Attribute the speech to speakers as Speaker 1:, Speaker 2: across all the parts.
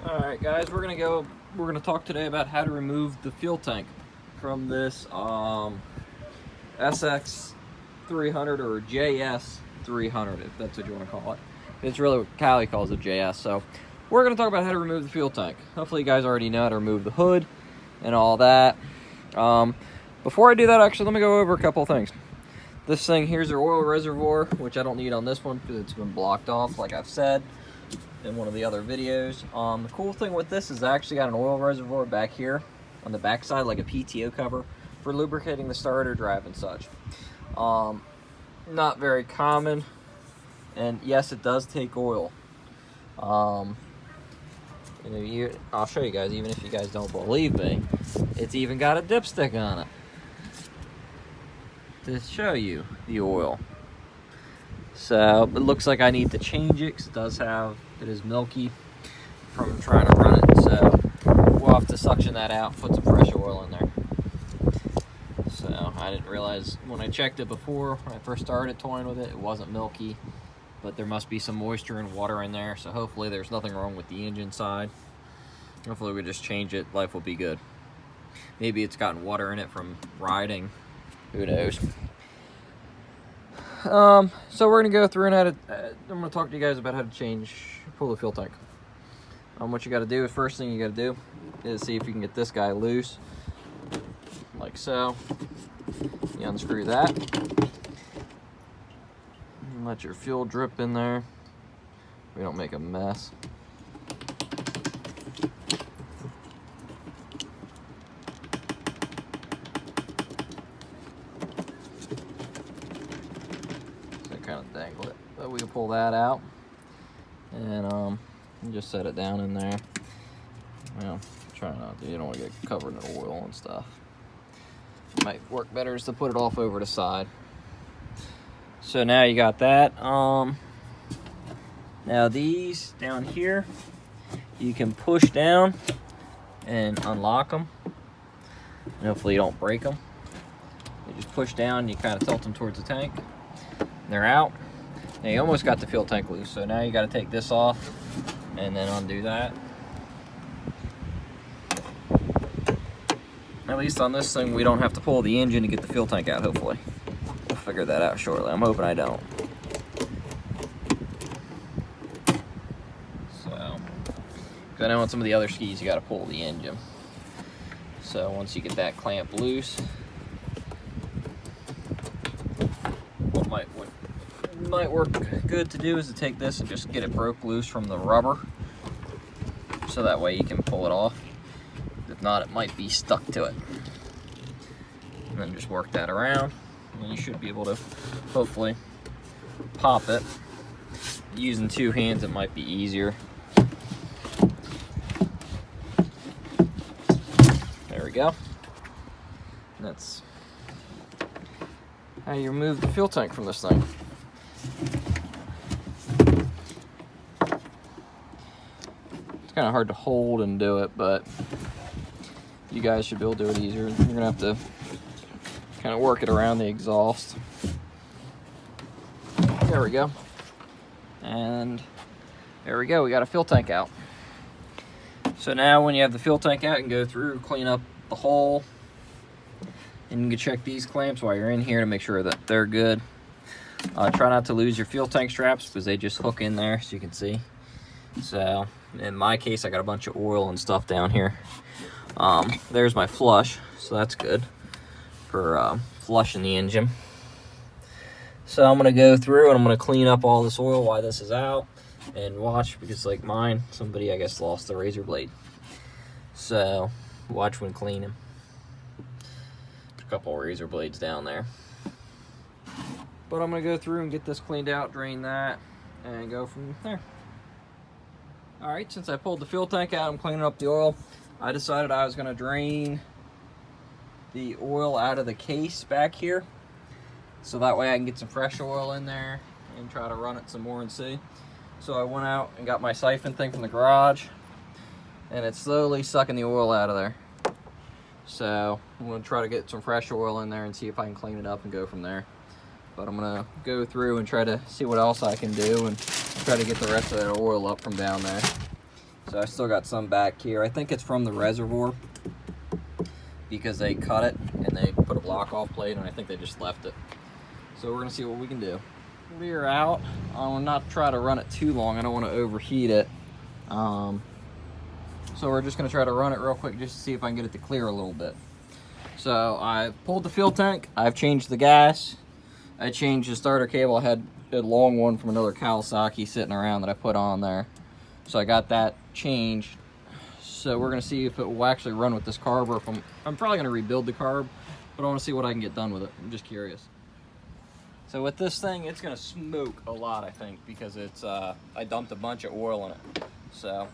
Speaker 1: Alright guys, we're gonna talk today about how to remove the fuel tank from this SX300 or JS300, if that's what you want to call it. It's really what Callie calls it, JS. So we're gonna talk about how to remove the fuel tank. Hopefully you guys already know how to remove the hood and all that. Before I do that, actually, let me go over a couple things. This thing here's our oil reservoir, which I don't need on this one because it's been blocked off, like I've said in one of the other videos. The cool thing with this is I actually got an oil reservoir back here on the back side, like a PTO cover for lubricating the starter drive and such. Not very common, and yes, it does take oil. I'll show you guys, even if you guys don't believe me. It's even got a dipstick on it to show you the oil. So it looks like I need to change it because it is milky from trying to run it. So we'll have to suction that out, put some fresh oil in there. So I didn't realize when I checked it before, when I first started toying with it, it wasn't milky, but there must be some moisture and water in there. So hopefully there's nothing wrong with the engine side. Hopefully we just change it, life will be good. Maybe it's gotten water in it from riding, who knows. So we're gonna go through and I'm gonna talk to you guys about how to pull the fuel tank. What you gotta do, first thing you gotta do is see if you can get this guy loose, like so. You unscrew that, and let your fuel drip in there. We don't make a mess. Kind of dangle it, but we can pull that out and just set it down in there. Well, try not to, you don't want to get covered in oil and stuff. It might work better just to put it off over the side. So now you got that. Now these down here, you can push down and unlock them, and hopefully you don't break them. You just push down, you kind of tilt them towards the tank. They're out. Now you almost got the fuel tank loose, so now you got to take this off and then undo that. At least on this thing we don't have to pull the engine to get the fuel tank out, hopefully. We'll figure that out shortly. I'm hoping I don't. So, because I know on some of the other skis you got to pull the engine. So once you get that clamp loose, what might work good to do is to take this and just get it broke loose from the rubber, so that way you can pull it off. If not, it might be stuck to it. And then just work that around, and you should be able to hopefully pop it. Using two hands, it might be easier. There we go. And that's how you remove the fuel tank from this thing. It's kind of hard to hold and do it, but you guys should be able to do it easier. You're gonna have to kind of work it around the exhaust. There we go. And there we go, we got a fuel tank out. So now when you have the fuel tank out, you can go through, clean up the hole, and you can check these clamps while you're in here to make sure that they're good. Try not to lose your fuel tank straps because they just hook in there, so you can see. So in my case, I got a bunch of oil and stuff down here. There's my flush, so that's good for flushing the engine. So I'm gonna go through and I'm gonna clean up all this oil while this is out, and watch, because like mine, somebody I guess lost the razor blade. So watch when cleaning. There's a couple razor blades down there. But I'm gonna go through and get this cleaned out, drain that, and go from there. All right, since I pulled the fuel tank out, I'm cleaning up the oil. I decided I was gonna drain the oil out of the case back here, so that way I can get some fresh oil in there and try to run it some more and see. So I went out and got my siphon thing from the garage, and it's slowly sucking the oil out of there. So I'm gonna try to get some fresh oil in there and see if I can clean it up and go from there. But I'm gonna go through and try to see what else I can do and try to get the rest of that oil up from down there. So I still got some back here. I think it's from the reservoir because they cut it and they put a block off plate, and I think they just left it. So we're gonna see what we can do. Clear out. I will not try to run it too long. I don't want to overheat it. So we're just gonna try to run it real quick just to see if I can get it to clear a little bit. So I pulled the fuel tank. I've changed the gas. I changed the starter cable. I had a long one from another Kawasaki sitting around that I put on there. So I got that changed. So we're gonna see if it will actually run with this carb, or if I'm probably gonna rebuild the carb, but I wanna see what I can get done with it. I'm just curious. So with this thing, it's gonna smoke a lot, I think, because it's I dumped a bunch of oil in it. So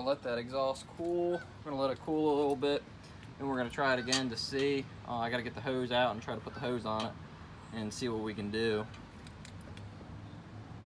Speaker 1: let that exhaust cool. We're gonna let it cool a little bit, and we're gonna try it again to see. I gotta get the hose out and try to put the hose on it and see what we can do.